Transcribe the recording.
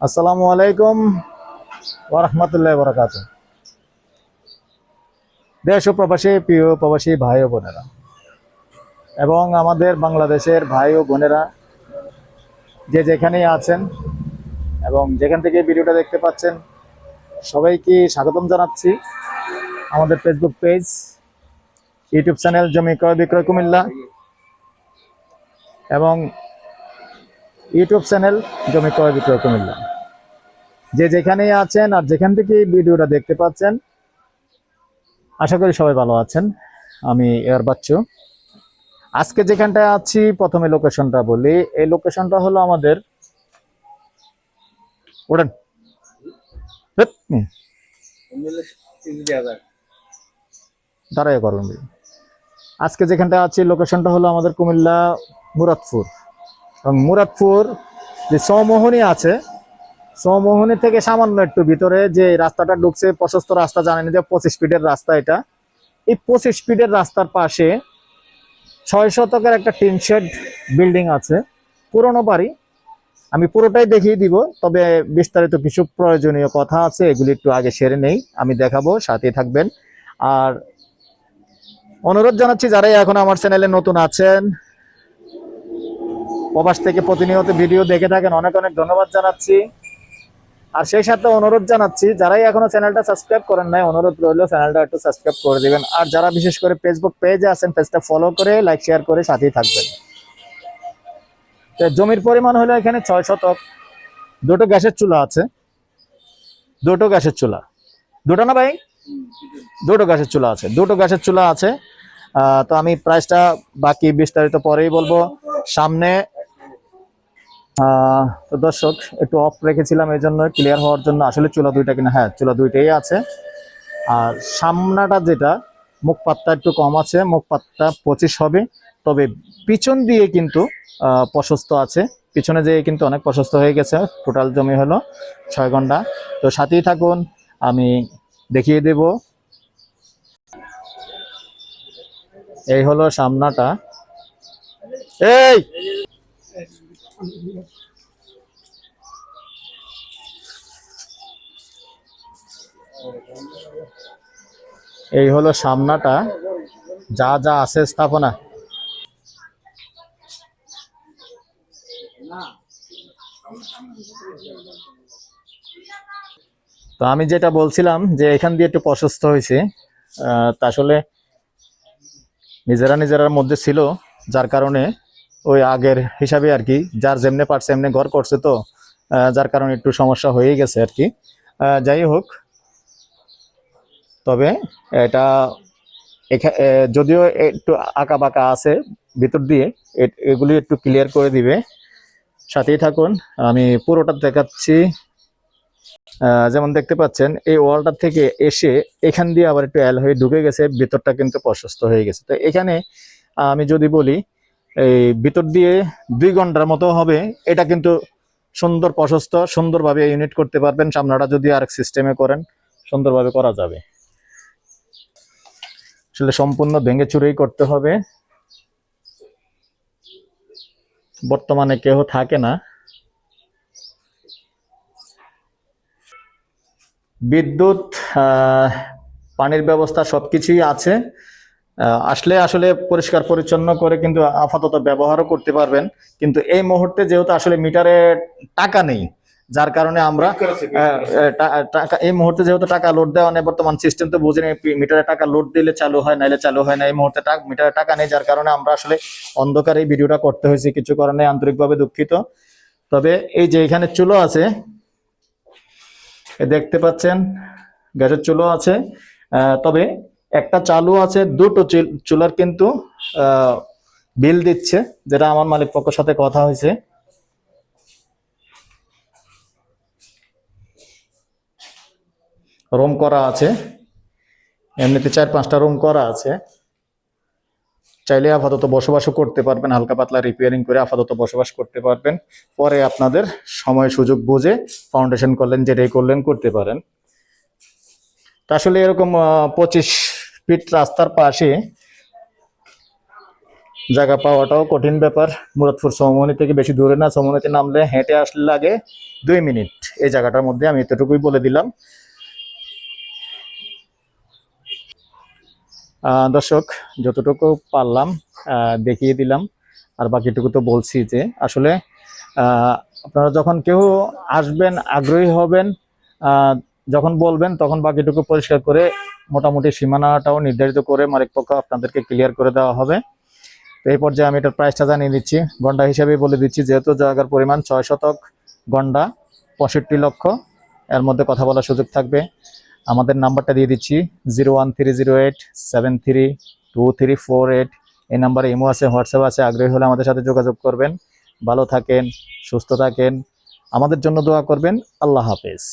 আসসালামু আলাইকুম ওয়া রাহমাতুল্লাহি ওয়া বারাকাতুহু। দেশ ও প্রবাসী প্রিয় প্রবাসী ভাই ও বোনেরা এবং আমাদের বাংলাদেশের ভাই ও বোনেরা যে যেখানেই আছেন এবং যেখান থেকে ভিডিওটা দেখতে পাচ্ছেন সবাইকে স্বাগতম জানাচ্ছি আমাদের ফেসবুক পেজ, ইউটিউব চ্যানেল জমি ক্রয় বিক্রয় কুমিল্লা এবং ইউটিউব চ্যানেল জমি ক্রয় বিক্রয় কুমিল্লা। যে যেখানেই আছেন আর যেখান থেকে ভিডিওটা দেখতে পাচ্ছেন আশা করি সবাই ভালো আছেন। আমি এয়ার বাচ্চু। আজকে যেখানটায় আছি প্রথমে লোকেশনটা বলি। এই লোকেশনটা হলো আমাদের ওড়েন দাঁড়াই করুন। আজকে যেখানটা আছি লোকেশনটা হলো আমাদের কুমিল্লা মুরাদপুর এবং মুরাদপুর যে চৌমোহনী আছে, চৌমোহনী থেকে সামান্য একটু ভিতরে যে রাস্তাটা ঢুকছে, প্রশস্ত রাস্তা, জানেন যে 25 ফিটের রাস্তা। এটা এই 25 ফিটের রাস্তার পাশে 6 শতকের একটা টিন শেড বিল্ডিং আছে, পুরনো বাড়ি। আমি পুরোটাই দেখিয়ে দিব, তবে বিস্তারিত কিছু প্রয়োজনীয় কথা আছে, এগুলি একটু আগে সেরে নেই, আমি দেখাবো, সাথে থাকবেন। আর অনুরোধ জানাচ্ছি যারাই এখন আমার চ্যানেলে নতুন আছেন, প্রবাস থেকে প্রতিনিয়ত ভিডিও দেখে থাকেন, অনেক অনেক ধন্যবাদ জানাচ্ছি। আর সেই সাথে অনুরোধ জানাচ্ছি যারাই এখনো চ্যানেলটা সাবস্ক্রাইব করেন নাই, অনুরোধ রইল চ্যানেলটা একটু সাবস্ক্রাইব করে দিবেন। আর যারা বিশেষ করে ফেসবুক পেজে আছেন, পেজটা ফলো করে লাইক শেয়ার করে সাথেই থাকবেন। জমির পরিমাণ হলো এখানে 6 শতক। দুটো গ্যাসের চুলা আছে, দুটো গ্যাসের চুলা, দুটো না ভাই, দুটো গ্যাসের চুলা আছে, দুটো গ্যাসের চুলা আছে। তো আমি প্রাইসটা বাকি বিস্তারিত পরেই বলবো। সামনে তো দর্শক একটু অফ রেখেছিলাম এই জন্য, ক্লিয়ার হওয়ার জন্য। আসলে চুলা দুইটা কিনা, হ্যাঁ চুলা দুইটাই আছে। আর সামনাটা যেটা মুখপাতটা একটু কম আছে, মুখপাতটা 25 হবে, তবে পিছন দিয়ে কিন্তু প্রশস্ত আছে। পিছনে যেয়ে কিন্তু অনেক প্রশস্ত হয়ে গেছে। টোটাল জমি হলো 6 ঘন্টা। তো সাথেই থাকুন, আমি দেখিয়ে দেব। এই হলো সামনাটা। এই এই হলো সামনাটা, যা যা আছে স্থাপনা। তো আমি যেটা বলছিলাম যে এখান দিয়ে একটু প্রশস্ত হয়েছে, তা আসলে নিজেরা নিজেরার মধ্যে ছিল, যার কারণে ওই আগের হিসাবে আর কি, যার যেমনে পারছে এমনি ঘর করছে, তো যার কারণে একটু সমস্যা হয়ে গেছে আর কি। যাই হোক, তবে এটা যদিও একটু আঁকা বাঁকা আছে ভিতর দিয়ে, এগুলি একটু ক্লিয়ার করে দিবে। সাথেই থাকুন, আমি পুরোটা দেখাচ্ছি। যেমন দেখতে পাচ্ছেন এই ওয়ালটা থেকে এসে এখান দিয়ে আবার একটু এল হয়ে ঢুকে গেছে, ভিতরটা কিন্তু প্রশস্ত হয়ে গেছে। তো এখানে আমি যদি বলি এই ভিতর দিয়ে 2 ঘন্টার মতো হবে। এটা কিন্তু সুন্দর প্রশস্ত, সুন্দরভাবে ইউনিট করতে পারবেন। সামনাটা যদি আরেক সিস্টেমে করেন সুন্দরভাবে করা যাবে। আসলে সম্পূর্ণ ভেঙে চুরেই করতে হবে, বর্তমানে কেউ থাকে না। বিদ্যুৎ, পানির ব্যবস্থা সবকিছুই আছে। আসলে আসলে পরিষ্কার পরিচ্ছন্ন করে কিন্তু আপাতত ব্যবহারও করতে পারবেন। কিন্তু এই মুহূর্তে যেহেতু আসলে মিটারে টাকা নেই, যার কারণে আমরা টাকা এই মুহূর্তে যেহেতু টাকা লোড দেওয়া নেই, বর্তমান সিস্টেম তো বুঝিনি, মিটারে টাকা লোড দিলে চালু হয়, নাইলে চালু হয় না। এই মুহূর্তে মিটারে টাকা নেই, যার কারণে আমরা আসলে অন্ধকারে এই ভিডিওটা করতে হয়েছে। কিছু কারণে আন্তরিকভাবে দুঃখিত। তবে এই যে এখানে চুলো আছে, দেখতে পাচ্ছেন গ্যাসের চুলো আছে। তবে একটা চালু আছে, দুটো চুলার কিন্তু বিল দিচ্ছে, যেটা আমার মালিক পক্ষের সাথে কথা হয়েছে। রুম করা আছে, এমনিতে 4-5টা রুম করা আছে। চাইলে আপাতত বসবাসও করতে পারবেন, হালকা পাতলা রিপেয়ারিং করে আপাতত বসবাস করতে পারবেন। পরে আপনাদের সময় সুযোগ বুঝে ফাউন্ডেশন করলেন, যেটাই করলেন করতে পারেন। তা আসলে এরকম 25 ফিট রাস্তার পাশে জায়গা পাওয়াটাও কঠিন ব্যাপার। মুরাদপুর সমমনি থেকে বেশি দূরে না, সমমনিতে নামলে হেঁটে আসলে লাগে 2 মিনিট। এই জায়গাটার মধ্যে আমি এতটুকুই বলে দিলাম। দর্শক, যতটুকু পারলাম দেখিয়ে দিলাম, আর বাকিটুকু তো বলছি যে আসলে আপনারা যখন কেউ আসবেন, আগ্রহী হবেন, যখন বলবেন তখন বাকিটুকু পরিষ্কার করে মোটামুটি সীমানাটাও নির্ধারিত করে মালিকপক্ষ আপনাদেরকে ক্লিয়ার করে দেওয়া হবে। তো এই পর্যায়ে আমি এটার প্রাইসটা জানিয়ে দিচ্ছি, গন্ডা হিসেবে বলে দিচ্ছি। যেহেতু জায়গার পরিমাণ 6 শতক, গন্ডা 65 লক্ষ, এর মধ্যে কথা বলার সুযোগ থাকবে। আমাদের নাম্বারটা দিয়ে দিচ্ছি 01308732348। এই নাম্বারে ইমো আছে, হোয়াটসঅ্যাপ আছে। আগ্রহী হলে আমাদের সাথে যোগাযোগ করবেন। ভালো থাকেন, সুস্থ থাকেন, আমাদের জন্য দোয়া করবেন। আল্লাহ হাফেজ।